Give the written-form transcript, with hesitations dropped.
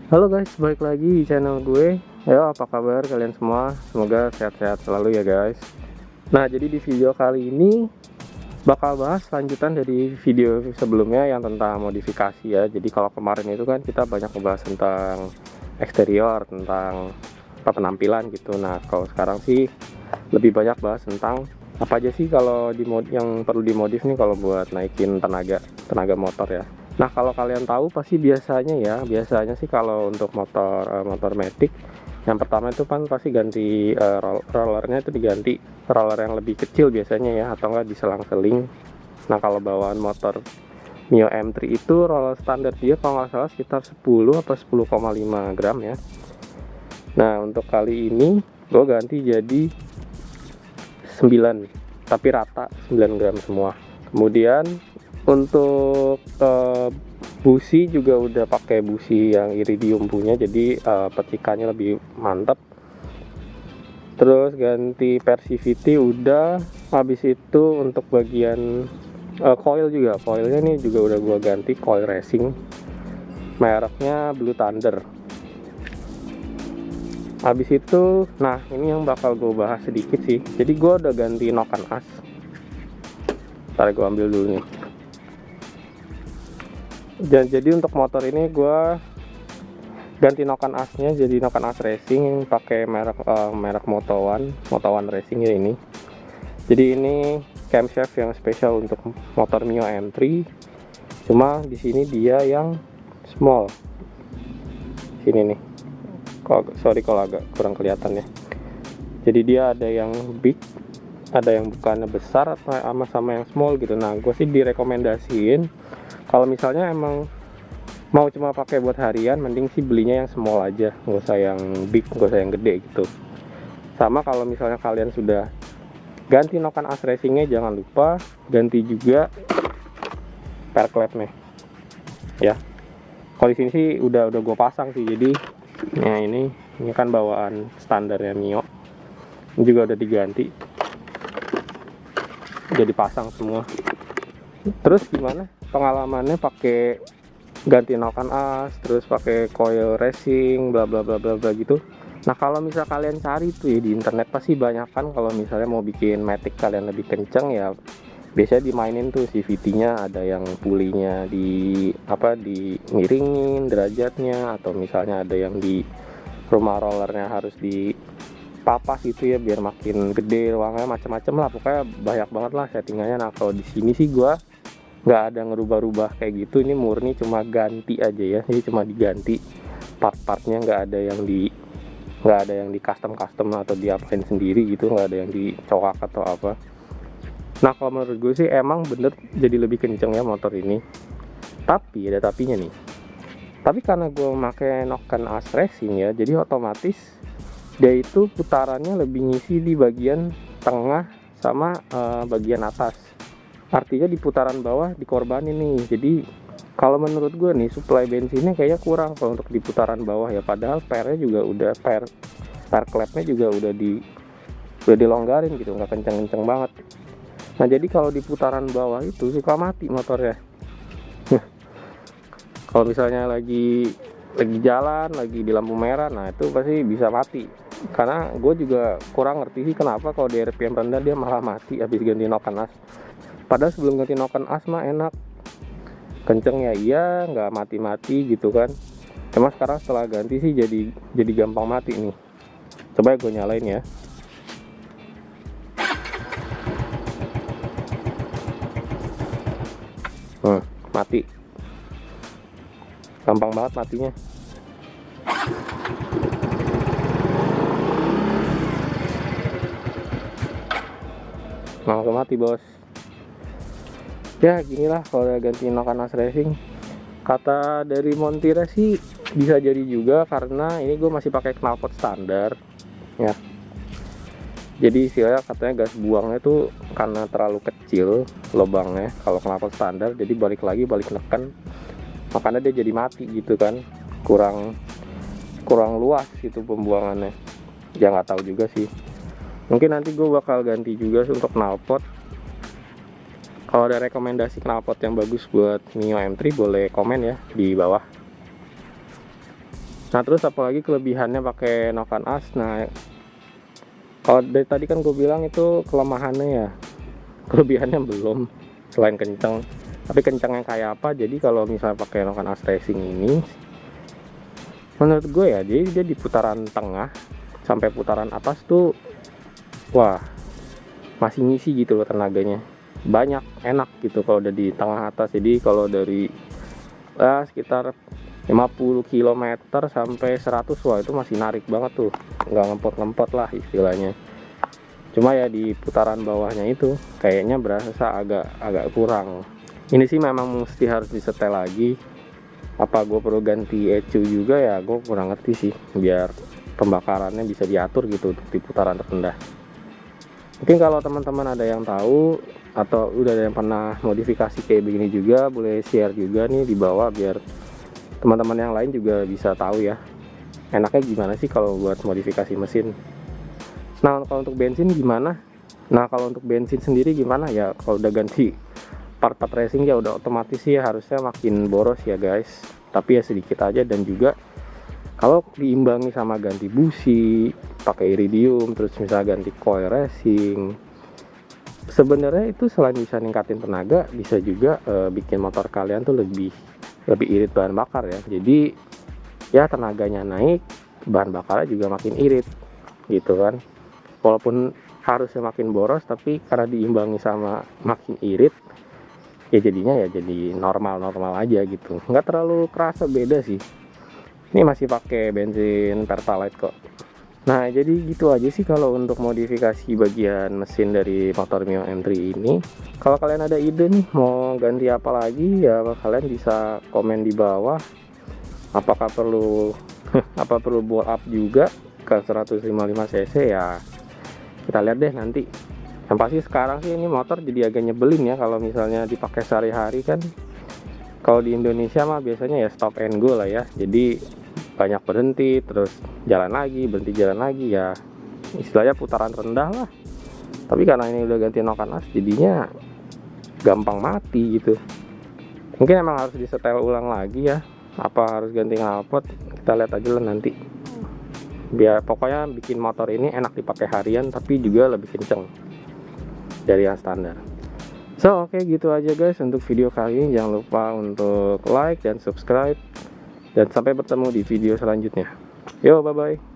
Halo guys, balik lagi di channel gue. Ayo, apa kabar kalian semua? Semoga sehat-sehat selalu ya guys. Nah, jadi di video kali ini bakal bahas lanjutan dari video sebelumnya yang tentang modifikasi ya. Jadi kalau kemarin itu kan kita banyak membahas tentang eksterior, tentang penampilan gitu. Nah, kalau sekarang sih lebih banyak bahas tentang apa aja sih kalau yang perlu dimodif nih kalau buat naikin tenaga motor ya. Nah, kalau kalian tahu pasti biasanya sih kalau untuk motor matic yang pertama itu kan pasti ganti rollernya, itu diganti roller yang lebih kecil biasanya ya, atau enggak diselang-seling. Nah, kalau bawaan motor Mio M3 itu roller standar dia kalau nggak salah sekitar 10 atau 10,5 gram ya. Nah, untuk kali ini gue ganti jadi 9, tapi rata 9 gram semua. Kemudian untuk busi juga udah pakai busi yang iridium punya, jadi percikannya lebih mantap. Terus ganti Persivity udah. Habis itu untuk bagian coil juga, coilnya nih juga udah gua ganti coil racing, mereknya Blue Thunder. Habis itu, nah ini yang bakal gue bahas sedikit sih. Jadi gue udah ganti noken as. Ntar gue ambil dulu nih. Dan jadi untuk motor ini gue ganti noken asnya jadi noken as racing yang pakai merek Moto1 Racing ya ini. Jadi ini camshaft yang spesial untuk motor Mio M3. Cuma di sini dia yang small. Sini nih. Sorry kalau agak kurang kelihatan ya. Jadi dia ada yang big, ada yang bukannya besar sama yang small gitu. Nah, gue sih direkomendasiin kalau misalnya emang mau cuma pakai buat harian, mending sih belinya yang small aja, nggak usah yang big, nggak usah yang gede gitu. Sama kalau misalnya kalian sudah ganti noken as racingnya, jangan lupa ganti juga per clapnya ya. Kalau di sini sih udah gue pasang sih, jadi nah ini kan bawaan standarnya Mio, ini juga udah diganti, jadi pasang semua. Terus gimana pengalamannya pakai ganti noken as, terus pakai coil racing, bla bla bla bla bla gitu. Nah, kalau misal kalian cari tuh ya di internet pasti banyak kan, kalau misalnya mau bikin matic kalian lebih kenceng ya biasanya dimainin tuh CVT-nya, ada yang pulinya di miringin derajatnya, atau misalnya ada yang di rumah rollernya harus dipapas gitu ya biar makin gede ruangnya, macam-macam lah, pokoknya banyak banget lah settingannya. Nah, kalau di sini sih gua nggak ada ngerubah-rubah kayak gitu, ini murni cuma ganti aja ya, jadi cuma diganti part-partnya, nggak ada yang di custom atau diapain sendiri gitu, nggak ada yang dicokak atau apa. Nah, kalau menurut gue sih emang bener jadi lebih kenceng ya motor ini, tapi ada tapinya nih. Tapi karena gue pakai noken as racing ya, jadi otomatis dia itu putarannya lebih ngisi di bagian tengah sama bagian atas. Artinya di putaran bawah dikorbanin nih. Jadi kalau menurut gue nih, suplai bensinnya kayaknya kurang kalau untuk di putaran bawah ya. Padahal pernya juga udah per clapnya juga udah dilonggarin gitu, nggak kenceng-kenceng banget. Nah, jadi kalau di putaran bawah itu suka mati motornya. Kalau misalnya lagi jalan, lagi di lampu merah, nah itu pasti bisa mati. Karena gue juga kurang ngerti sih kenapa kalau di RPM rendah dia malah mati habis ganti noken as. Padahal sebelum ganti noken as mah enak, kenceng ya iya, nggak mati-mati gitu kan. Cuma sekarang setelah ganti sih jadi gampang mati nih. Coba gue nyalain ya. Mati, gampang banget matinya. Langsung mati bos. Ya ginilah kalau udah ganti noken as racing. Kata dari Montira sih bisa jadi juga, karena ini gue masih pakai knalpot standar ya. Jadi istilahnya katanya gas buangnya tuh karena terlalu kecil lubangnya kalau knalpot standar, jadi balik neken, makanya dia jadi mati gitu kan, kurang luas gitu pembuangannya. Ya nggak tahu juga sih, mungkin nanti gue bakal ganti juga untuk knalpot. Kalau ada rekomendasi knalpot yang bagus buat Mio M3 boleh komen ya di bawah. Nah terus apalagi kelebihannya pakai noken as. Nah kalau dari tadi kan gue bilang itu kelemahannya ya, kelebihannya belum, selain kenceng. Tapi kencengnya kayak apa? Jadi kalau misalnya pakai noken as racing ini, menurut gue ya, jadi dia di putaran tengah sampai putaran atas tuh, wah masih ngisi gitu loh tenaganya, banyak, enak gitu kalau udah di tengah atas. Jadi kalau dari sekitar 50 km sampai 100, wah itu masih narik banget tuh, nggak ngempot-ngempot lah istilahnya. Cuma ya di putaran bawahnya itu kayaknya berasa agak kurang. Ini sih memang mesti harus disetel lagi. Apa gue perlu ganti ECU juga ya, gue kurang ngerti sih, biar pembakarannya bisa diatur gitu untuk di putaran terendah. Mungkin kalau teman-teman ada yang tahu atau udah ada yang pernah modifikasi kayak begini juga, boleh share juga nih di bawah, biar teman-teman yang lain juga bisa tahu ya enaknya gimana sih kalau buat modifikasi mesin. Nah kalau untuk bensin gimana? Nah kalau untuk bensin sendiri gimana ya, kalau udah ganti part-part racing ya udah otomatis sih ya, harusnya makin boros ya guys, tapi ya sedikit aja. Dan juga kalau diimbangi sama ganti busi pakai iridium, terus misalnya ganti coil racing, sebenarnya itu selain bisa ningkatin tenaga, bisa juga bikin motor kalian tuh lebih irit bahan bakar ya. Jadi ya tenaganya naik, bahan bakarnya juga makin irit gitu kan. Walaupun harusnya makin boros, tapi karena diimbangi sama makin irit, ya jadinya ya jadi normal aja gitu, nggak terlalu kerasa beda sih. Ini masih pakai bensin Pertalite kok. Nah jadi gitu aja sih kalau untuk modifikasi bagian mesin dari motor Mio M3 ini. Kalau kalian ada ide nih mau ganti apa lagi ya, kalian bisa komen di bawah. Apakah perlu apa perlu ball up juga ke 155 cc ya, kita lihat deh nanti. Yang pasti sekarang sih ini motor jadi agak nyebelin ya kalau misalnya dipakai sehari-hari kan. Kalau di Indonesia mah biasanya ya stop and go lah ya, jadi banyak berhenti terus jalan lagi, berhenti jalan lagi ya, istilahnya putaran rendah lah. Tapi karena ini udah ganti noken as, jadinya gampang mati gitu. Mungkin emang harus disetel ulang lagi ya, apa harus ganti knalpot, kita lihat aja lah nanti. Biar pokoknya bikin motor ini enak dipakai harian, tapi juga lebih kenceng dari yang standar. So oke, gitu aja guys untuk video kali ini. Jangan lupa untuk like dan subscribe, dan sampai bertemu di video selanjutnya. Yo, bye bye.